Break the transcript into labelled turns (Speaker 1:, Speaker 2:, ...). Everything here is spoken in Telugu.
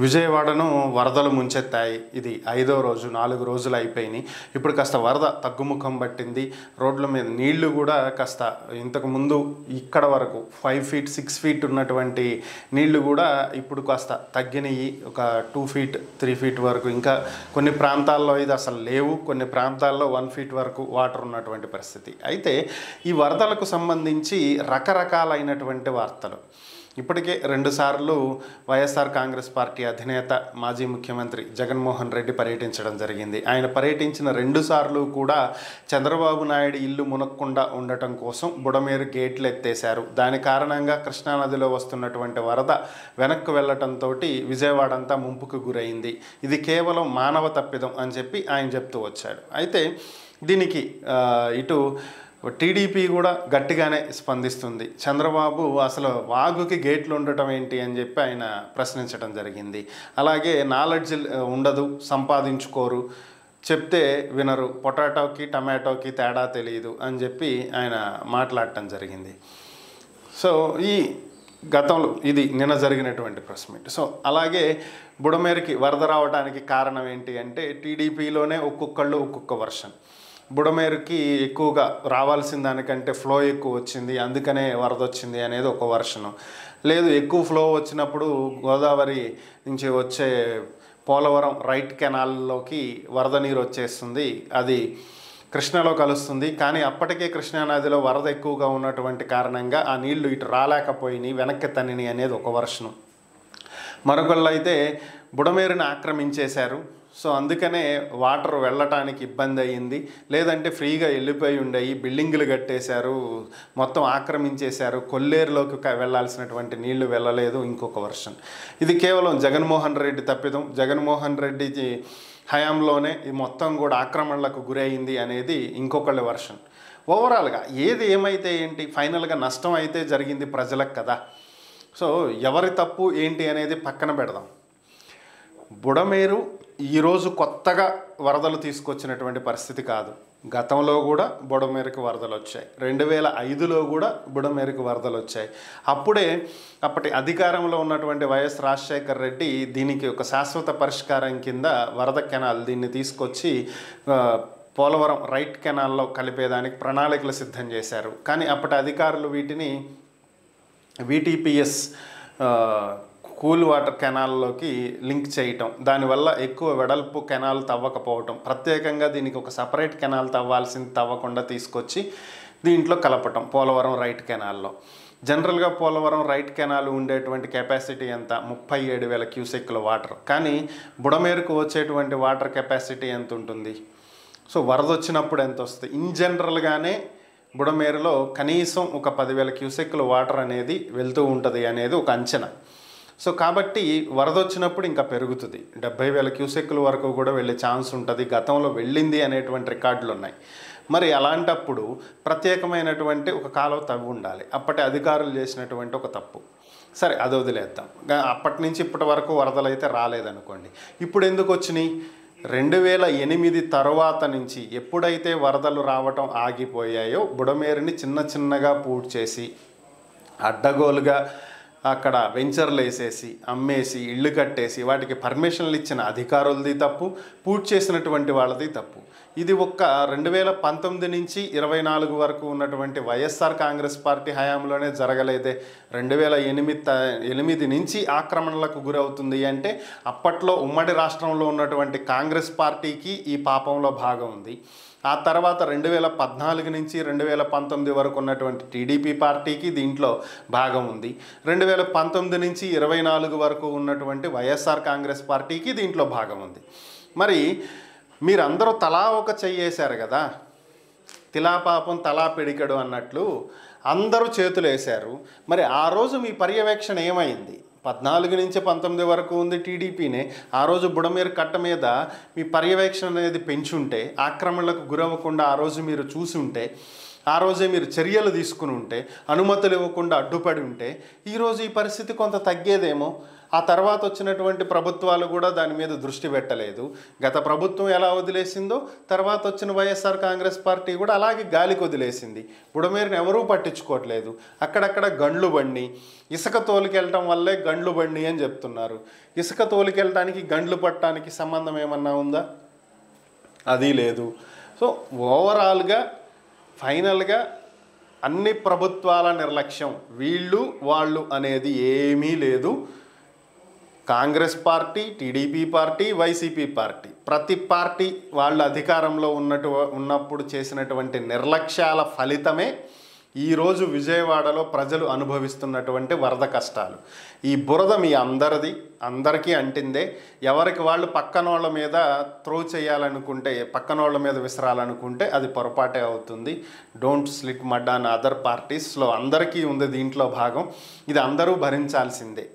Speaker 1: విజయవాడను వరదలు ముంచెత్తాయి. ఇది 5వ రోజు, 4 రోజులు అయిపోయినాయి. ఇప్పుడు కాస్త వరద తగ్గుముఖం పట్టింది. రోడ్ల మీద నీళ్లు కూడా కాస్త ఇంతకుముందు ఇక్కడ వరకు 5 ఫీట్ 6 ఫీట్ ఉన్నటువంటి నీళ్లు కూడా ఇప్పుడు కాస్త తగ్గినాయి. ఒక 2 ఫీట్ 3 ఫీట్ వరకు, ఇంకా కొన్ని ప్రాంతాల్లో ఇది అసలు లేవు, కొన్ని ప్రాంతాల్లో 1 ఫీట్ వరకు వాటర్ ఉన్నటువంటి పరిస్థితి. అయితే ఈ వరదలకు సంబంధించి రకరకాలైనటువంటి వార్తలు ఇప్పటికే 2 సార్లు వైఎస్ఆర్ కాంగ్రెస్ పార్టీ అధినేత మాజీ ముఖ్యమంత్రి జగన్మోహన్ రెడ్డి పర్యటించడం జరిగింది. ఆయన పర్యటించిన 2 సార్లు కూడా చంద్రబాబు నాయుడు ఇల్లు మునక్కుండా ఉండటం కోసం బుడమేరు గేట్లు ఎత్తేశారు. దాని కారణంగా కృష్ణానదిలో వస్తున్నటువంటి వరద వెనక్కు వెళ్లటంతో విజయవాడ అంతా ముంపుకు గురైంది. ఇది కేవలం మానవ తప్పిదం అని చెప్పి ఆయన చెప్తూ వచ్చాడు. అయితే దీనికి ఇటు టీడీపీ కూడా గట్టిగానే స్పందిస్తుంది. చంద్రబాబు అసలు వాగుకి గేట్లు ఉండటం ఏంటి అని చెప్పి ఆయన ప్రశ్నించడం జరిగింది. అలాగే నాలెడ్జ్ ఉండదు, సంపాదించుకోరు, చెప్తే వినరు, పొటాటోకి టమాటోకి తేడా తెలియదు అని చెప్పి ఆయన మాట్లాడటం జరిగింది. సో ఈ గతంలో ఇది నిన్న జరిగినటువంటి ప్రెస్ మీట్. సో అలాగే బుడమేరుకి వరద రావడానికి కారణం ఏంటి అంటే టీడీపీలోనే ఒక్కొక్కళ్ళు ఒక్కొక్క వర్షన్. బుడమేరుకి ఎక్కువగా రావాల్సిన దానికంటే ఫ్లో ఎక్కువ వచ్చింది, అందుకనే వరద వచ్చింది అనేది ఒక వర్షను. లేదు, ఎక్కువ ఫ్లో వచ్చినప్పుడు గోదావరి నుంచి వచ్చే పోలవరం రైట్ కెనాల్లోకి వరద నీరు వచ్చేస్తుంది, అది కృష్ణలో కలుస్తుంది. కానీ అప్పటికే కృష్ణానదిలో వరద ఎక్కువగా ఉన్నటువంటి కారణంగా ఆ నీళ్లు ఇటు రాలేకపోయినాయి, వెనక్కి తన్నిని అనేది ఒక వర్షను. మరొకళ్ళు అయితే బుడమేరుని ఆక్రమించేశారు, సో అందుకనే వాటర్ వెళ్ళటానికి ఇబ్బంది అయ్యింది, లేదంటే ఫ్రీగా వెళ్ళిపోయి ఉండేవి, బిల్డింగులు కట్టేశారు, మొత్తం ఆక్రమించేశారు, కొల్లేరులోకి వెళ్ళాల్సినటువంటి నీళ్లు వెళ్ళలేదు, ఇంకొక వర్షన్. ఇది కేవలం జగన్మోహన్ రెడ్డి తప్పిదం, జగన్మోహన్ రెడ్డి హయాంలోనే ఈ మొత్తం కూడా ఆక్రమణలకు గురైంది అనేది ఇంకొకళ్ళ వర్షన్. ఓవరాల్గా ఏది ఏమైతే ఏంటి, ఫైనల్గా నష్టం అయితే జరిగింది ప్రజలకు కదా. సో ఎవరి తప్పు ఏంటి అనేది పక్కన పెడదాం. బుడమేరు ఈరోజు కొత్తగా వరదలు తీసుకొచ్చినటువంటి పరిస్థితి కాదు. గతంలో కూడా బుడమేరుకి వరదలు వచ్చాయి, 2005లో కూడా బుడమేరుకి వరదలు వచ్చాయి. అప్పటి అధికారంలో ఉన్నటువంటి వైఎస్ రాజశేఖర్ రెడ్డి దీనికి ఒక శాశ్వత పరిష్కారం కింద వరద కెనాల్ దీన్ని తీసుకొచ్చి పోలవరం రైట్ కెనాల్లో కలిపేదానికి ప్రణాళికలు సిద్ధం చేశారు. కానీ అప్పటి అధికారులు వీటిని VTPS కూల్ వాటర్ కెనాల్లోకి లింక్ చేయటం, దానివల్ల ఎక్కువ వెడల్పు కెనాల్ తవ్వకపోవటం, ప్రత్యేకంగా దీనికి ఒక సపరేట్ కెనాల్ తవ్వకుండా తీసుకొచ్చి దీంట్లో కలపటం పోలవరం రైట్ కెనాల్లో. జనరల్గా పోలవరం రైట్ కెనాల్ ఉండేటువంటి కెపాసిటీ ఎంత, 37,000 క్యూసెక్కుల వాటర్. కానీ బుడమేరుకు వచ్చేటువంటి వాటర్ కెపాసిటీ ఎంత ఉంటుంది, సో వరద వచ్చినప్పుడు ఎంత వస్తుంది? ఇన్ జనరల్గానే బుడమేరులో కనీసం ఒక 10,000 క్యూసెక్కుల వాటర్ అనేది వెళ్తూ ఉంటుంది అనేది ఒక అంచనా. సో కాబట్టి వరద వచ్చినప్పుడు ఇంకా పెరుగుతుంది, 70,000 క్యూసెక్కుల వరకు కూడా వెళ్ళే ఛాన్స్ ఉంటుంది, గతంలో వెళ్ళింది అనేటువంటి రికార్డులు ఉన్నాయి. మరి అలాంటప్పుడు ప్రత్యేకమైనటువంటి ఒక కాలువ తవ్వి ఉండాలి. అప్పటి అధికారులు చేసినటువంటి ఒక తప్పు. సరే, అది వదిలేద్దాం. అప్పటి నుంచి ఇప్పటి వరకు వరదలు అయితే రాలేదనుకోండి. ఇప్పుడు ఎందుకు వచ్చినాయి? 2008 తర్వాత నుంచి ఎప్పుడైతే వరదలు రావటం ఆగిపోయాయో బుడమేరుని చిన్న చిన్నగా పూడ్చి చేసి అడ్డగోలుగా అక్కడ వెంచర్లు వేసేసి అమ్మేసి ఇళ్ళు కట్టేసి వాటికి పర్మిషన్లు ఇచ్చిన అధికారులది తప్పు, పూర్తి చేసినటువంటి వాళ్ళది తప్పు. ఇది ఒక్క 2019 నుంచి 24 వరకు ఉన్నటువంటి వైఎస్ఆర్ కాంగ్రెస్ పార్టీ హయాంలోనే జరగలేదే. 2008 నుంచి ఆక్రమణలకు గురవుతుంది అంటే అప్పట్లో ఉమ్మడి రాష్ట్రంలో ఉన్నటువంటి కాంగ్రెస్ పార్టీకి ఈ పాపంలో భాగం ఉంది. ఆ తర్వాత 2014 నుంచి 2019 వరకు ఉన్నటువంటి టీడీపీ పార్టీకి దీంట్లో భాగం ఉంది. 2019 నుంచి 24 వరకు ఉన్నటువంటి వైఎస్ఆర్ కాంగ్రెస్ పార్టీకి దీంట్లో భాగం ఉంది. మరి మీరందరూ తలా ఒక చెయ్యేశారు కదా, తిలా పాపం తలా పిడికడు అన్నట్లు అందరూ చేతులు వేశారు. మరి ఆ రోజు మీ పర్యవేక్షణ ఏమైంది? 14 నుంచి 19 వరకు ఉంది టీడీపీనే. ఆ రోజు బుడమేరు కట్ట మీద మీ పర్యవేక్షణ అనేది పెంచుంటే, ఆక్రమణలకు గురవ్వకుండా ఆ రోజు మీరు చూసుంటే, ఆ రోజే మీరు చర్యలు తీసుకుని ఉంటే, అనుమతులు ఇవ్వకుండా అడ్డుపడి ఉంటే ఈరోజు ఈ పరిస్థితి కొంత తగ్గేదేమో. ఆ తర్వాత వచ్చినటువంటి ప్రభుత్వాలు కూడా దాని మీద దృష్టి పెట్టలేదు. గత ప్రభుత్వం ఎలా వదిలేసిందో తర్వాత వచ్చిన వైఎస్ఆర్ కాంగ్రెస్ పార్టీ కూడా అలాగే గాలికి వదిలేసింది. బుడమేరుని ఎవరూ పట్టించుకోవట్లేదు. అక్కడక్కడ గండ్లు బండి, ఇసుక తోలికెళ్ళటం వల్లే గండ్లు బండి అని చెప్తున్నారు. ఇసుక తోలికెళ్ళటానికి గండ్లు పట్టడానికి సంబంధం ఏమన్నా ఉందా? అది లేదు. సో ఓవరాల్గా ఫైనల్గా అన్ని ప్రభుత్వాల నిర్లక్ష్యం, వీళ్ళు వాళ్ళు అనేది ఏమీ లేదు. Congress party, TDP party, YCP party, ప్రతి పార్టీ వాళ్ళ అధికారంలో ఉన్నప్పుడు చేసినటువంటి నిర్లక్ష్యాల ఫలితమే ఈరోజు విజయవాడలో ప్రజలు అనుభవిస్తున్నటువంటి వరద కష్టాలు. ఈ బురద మీ అందరికీ అంటిందే. ఎవరికి వాళ్ళు పక్కనోళ్ళ మీద త్రో చేయాలనుకుంటే, పక్కనోళ్ళ మీద విసరాలనుకుంటే అది పొరపాటే అవుతుంది. Don't sling mud on other పార్టీస్లో అందరికీ ఉంది దీంట్లో భాగం. ఇది అందరూ భరించాల్సిందే.